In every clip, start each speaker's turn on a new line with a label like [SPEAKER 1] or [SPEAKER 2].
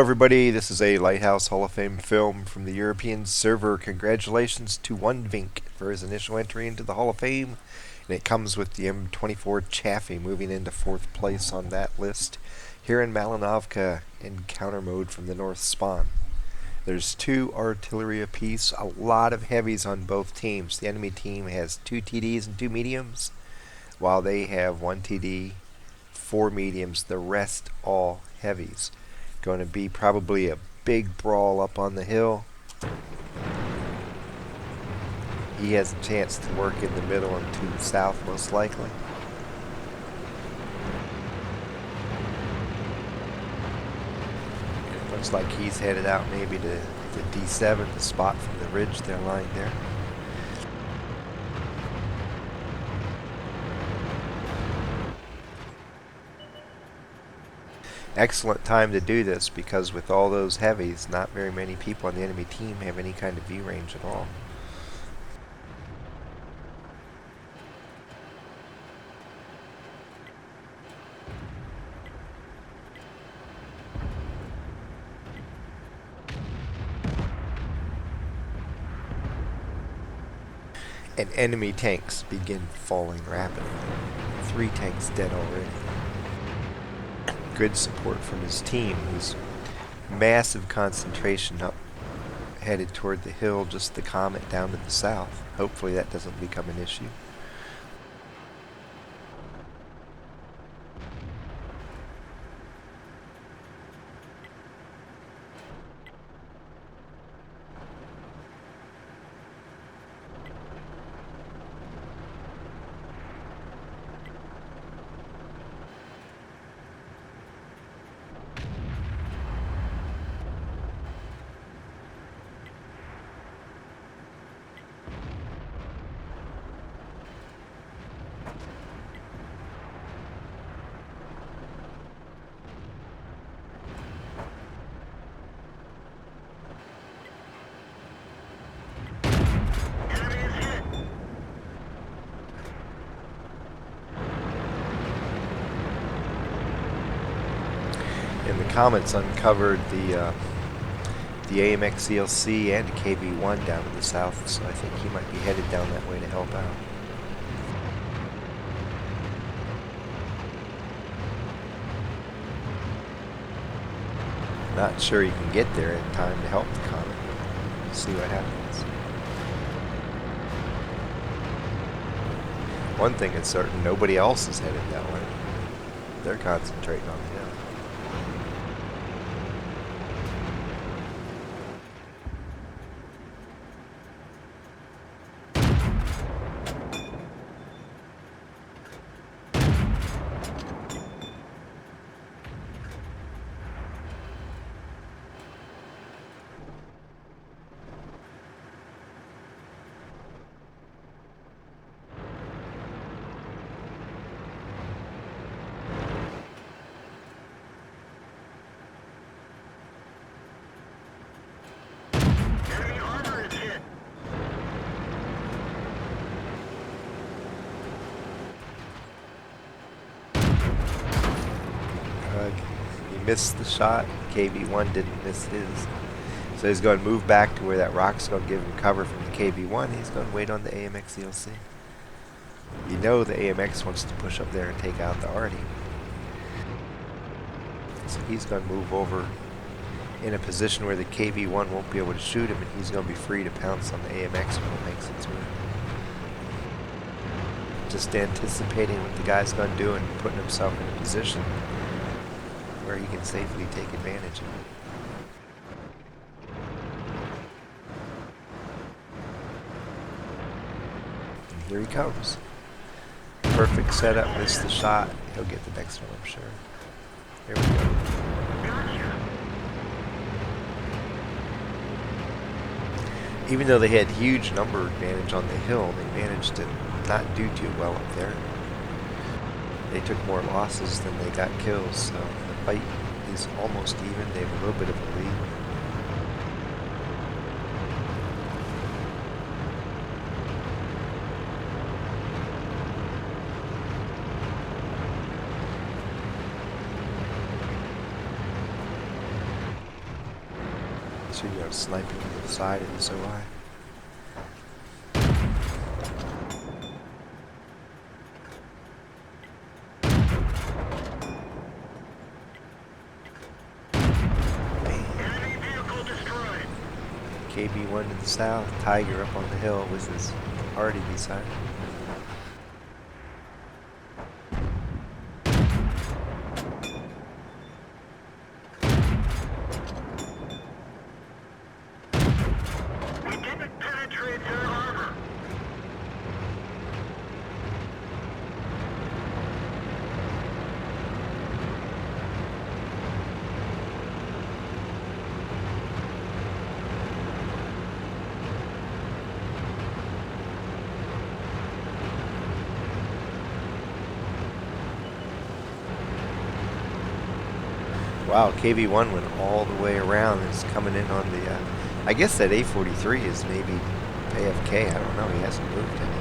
[SPEAKER 1] everybody, this is a Lighthouse Hall of Fame film from the European server. Congratulations to one vink for his initial entry into the Hall of Fame, and it comes with the M24 Chaffee moving into 4th place on that list here in Malinovka Encounter mode from the North spawn. There's 2 artillery apiece, a lot of heavies on both teams. The enemy team has 2 TDs and 2 mediums, while they have 1 TD, 4 mediums, the rest all heavies. Going to be probably a big brawl up on the hill. He has a chance to work in the middle and to the south, most likely. It looks like he's headed out maybe to D7, the spot from the ridge they're lying there. Excellent time to do this because with all those heavies, not very many people on the enemy team have any kind of view range at all. And enemy tanks begin falling rapidly. 3 tanks dead already. Good support from his team, whose massive concentration up headed toward the hill, just the comet down to the south. Hopefully that doesn't become an issue. And the comets uncovered the AMX CLC and a KV-1 down to the south, so I think he might be headed down that way to help out. Not sure he can get there in time to help the comet. We'll see what happens. One thing is certain, nobody else is headed that way. They're concentrating on the hill. He missed the shot. KV-1 didn't miss his. So he's going to move back to where that rock's going to give him cover from the KV-1. He's going to wait on the AMX CLC. You know the AMX wants to push up there and take out the Artie. So he's going to move over in a position where the KV-1 won't be able to shoot him, and he's going to be free to pounce on the AMX when it makes its move. Just anticipating what the guy's going to do and putting himself in a position where he can safely take advantage of it. And here he comes. Perfect setup, missed the shot. He'll get the next one, I'm sure. Here we go. Even though they had huge number advantage on the hill, they managed to not do too well up there. They took more losses than they got kills, so the fight is almost even. They have a little bit of a lead. So you got sniping on the side and so I.
[SPEAKER 2] Enemy vehicle destroyed.
[SPEAKER 1] KB1 to the south, Tiger up on the hill with his Artie beside him.
[SPEAKER 2] We didn't penetrate their armor.
[SPEAKER 1] Wow, KV1 went all the way around and is coming in on the, I guess that A43 is maybe AFK, I don't know, he hasn't moved any.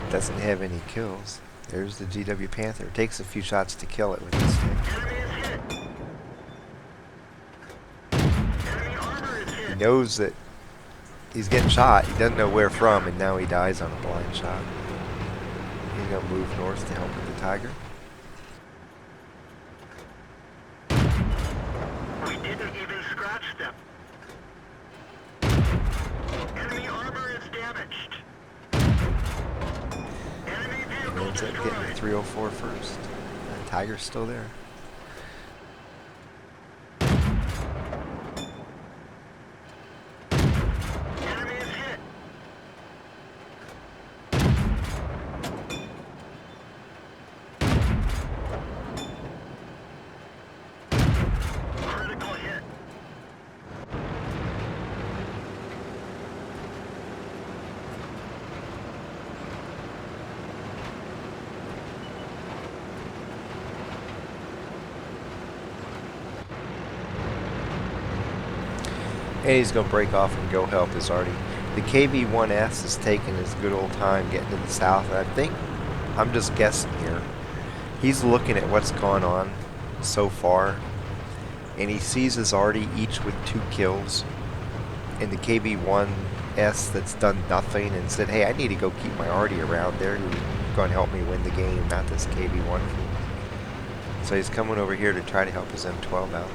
[SPEAKER 1] Doesn't have any kills. There's the GW Panther. It takes a few shots to kill it with this thing.
[SPEAKER 2] Enemy is hit. Enemy armor is
[SPEAKER 1] He
[SPEAKER 2] hit.
[SPEAKER 1] knows that he's getting shot, he doesn't know where from, and now he dies on a blind shot. He's gonna move north to help with the Tiger.
[SPEAKER 2] We didn't even scratch them. Enemy armor is damaged. Enemy
[SPEAKER 1] And
[SPEAKER 2] vehicle
[SPEAKER 1] ends up getting the
[SPEAKER 2] destroyed.
[SPEAKER 1] 304 first. The Tiger's still there.
[SPEAKER 2] Enemy is hit. Critical hit.
[SPEAKER 1] And he's going to break off and go help his Artie. The KV-1S is taking his good old time getting to the south, and I think, I'm just guessing here, he's looking at what's gone on so far, and he sees his Artie each with 2 kills, and the KV-1S that's done nothing and said, hey, I need to go keep my Artie around there who's going to help me win the game, not this KV-1. So he's coming over here to try to help his M12 out.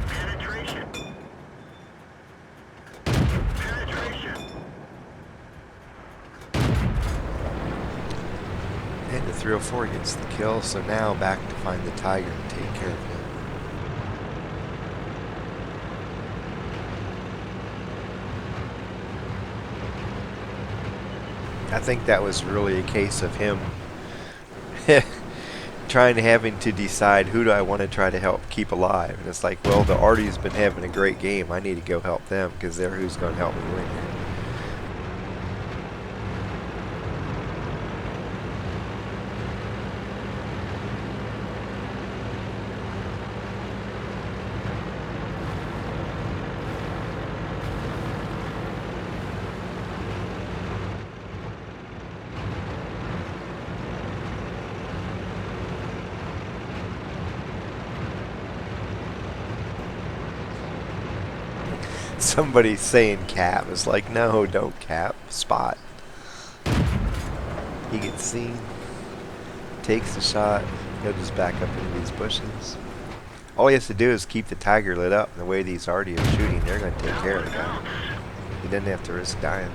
[SPEAKER 2] Penetration. Penetration.
[SPEAKER 1] And the 304 gets the kill, so now back to find the Tiger and take care of him. I think that was really a case of him having to decide who do I want to try to help keep alive. And it's like, well, the Artie's been having a great game. I need to go help them because they're who's going to help me win here. Somebody saying cap. It's like, no, don't cap. Spot. He gets seen, takes the shot, he'll just back up into these bushes. All he has to do is keep the Tiger lit up. The way these Artie are shooting, they're going to take care of the guy. He doesn't have to risk dying.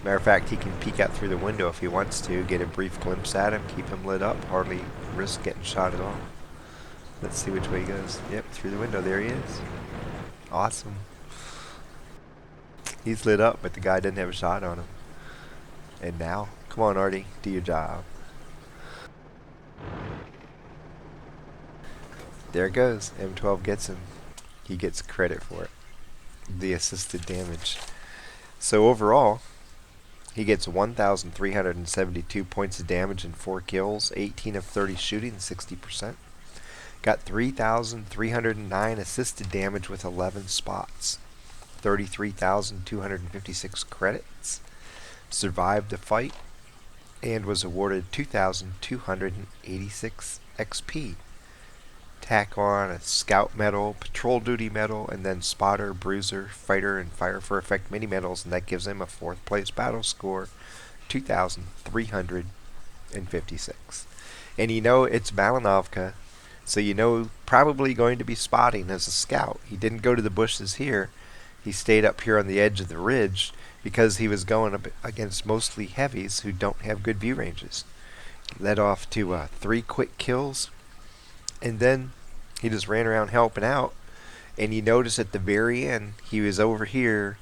[SPEAKER 1] Matter of fact, he can peek out through the window if he wants to, get a brief glimpse at him, keep him lit up, hardly risk getting shot at all. Let's see which way he goes. Yep, through the window, there he is. Awesome. He's lit up, but the guy didn't have a shot on him. And now, come on Artie, do your job. There it goes. M12 gets him. He gets credit for it. The assisted damage. So overall, he gets 1,372 points of damage and 4 kills, 18 of 30 shooting, 60%. Got 3,309 assisted damage with 11 spots, 33,256 credits, survived the fight, and was awarded 2,286 XP. Tack on a Scout Medal, Patrol Duty Medal, and then Spotter, Bruiser, Fighter, and Fire for Effect mini medals, and that gives him a 4th place battle score, 2,356. And you know it's Malinovka, so you know probably going to be spotting as a scout. He didn't go to the bushes here. He stayed up here on the edge of the ridge because he was going up against mostly heavies who don't have good view ranges. Led off to 3 quick kills, and then he just ran around helping out. And you notice at the very end, he was over here.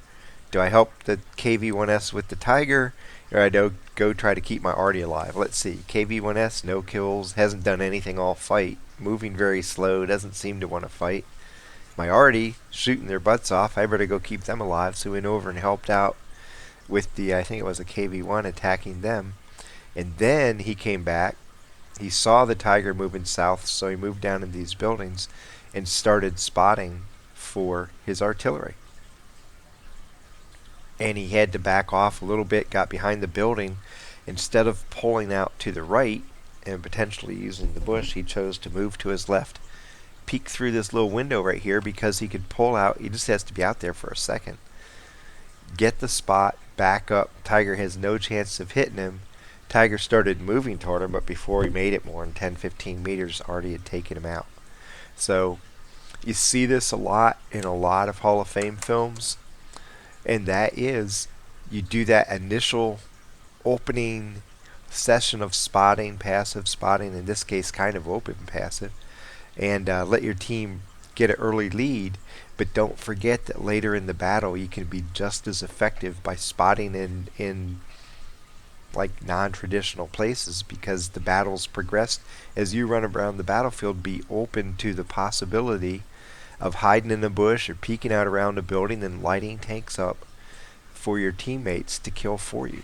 [SPEAKER 1] Do I help the KV-1S with the Tiger, or I go try to keep my arty alive? Let's see. KV-1S, no kills, hasn't done anything all fight. Moving very slow, doesn't seem to want to fight. My arty, shooting their butts off. I better go keep them alive. So we went over and helped out with the, I think it was a KV-1 attacking them. And then he came back. He saw the Tiger moving south, so he moved down in these buildings and started spotting for his artillery. And he had to back off a little bit, got behind the building. Instead of pulling out to the right and potentially using the bush, he chose to move to his left, peek through this little window right here because he could pull out. He just has to be out there for a second. Get the spot, back up. Tiger has no chance of hitting him. Tiger started moving toward him, but before he made it more than 10-15 meters, already had taken him out. So you see this a lot in a lot of Hall of Fame films, and that is you do that initial opening session of spotting, passive spotting, in this case kind of open passive, and let your team get an early lead, but don't forget that later in the battle you can be just as effective by spotting in like non-traditional places, because the battles progressed as you run around the battlefield. Be open to the possibility of hiding in a bush or peeking out around a building and lighting tanks up for your teammates to kill for you.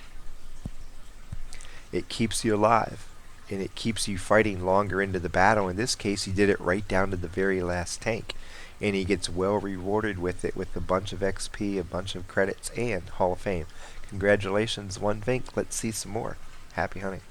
[SPEAKER 1] It keeps you alive, and it keeps you fighting longer into the battle. In this case, he did it right down to the very last tank, and he gets well rewarded with it, with a bunch of XP, a bunch of credits, and Hall of Fame. Congratulations, one vink. Let's see some more. Happy hunting.